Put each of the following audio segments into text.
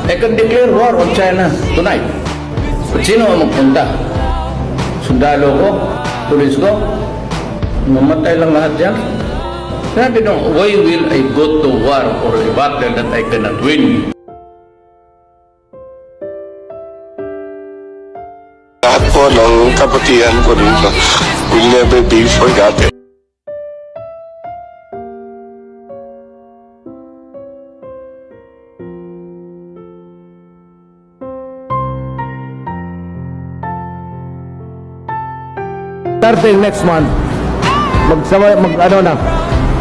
I can declare war on China tonight. But sino ang magpunta? Sundalo ko? Pulis ko? Mamatay lang lahat yan? Sabi nung, why will I go to war or a battle that I cannot win? Lahat po ng kabutihan ko dito will never be forgotten. Starting next month,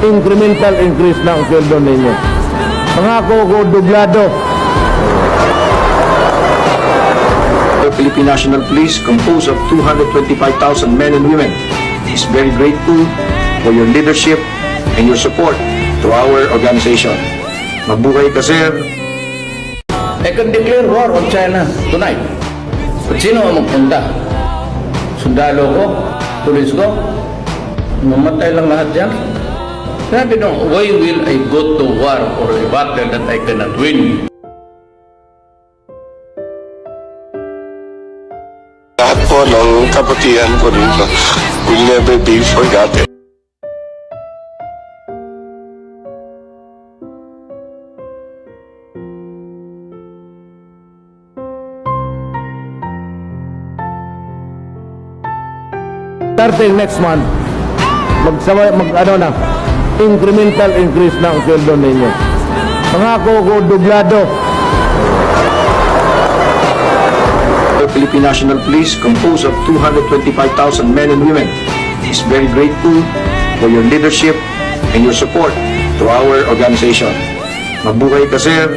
incremental increase na ang sweldo ninyo. Pangako ko, dublado. The Philippine National Police, composed of 225,000 men and women, is very grateful for your leadership and your support to our organization. Mabuhay ka, sir. I can declare war on China tonight. But sino ang magpunta? Sundalo ko? Pulis ko? Mamatay lang lahat yan? Sabi nung, why will I go to war or a battle that I cannot win? Lahat po ng kabutihan ko dito will never be forgotten. Starting next month, incremental increase na ang sweldo ninyo. Pangako ko, dublado. The Philippine National Police, composed of 225,000 men and women, is very grateful for your leadership and your support to our organization. Mabuhay ka, sir.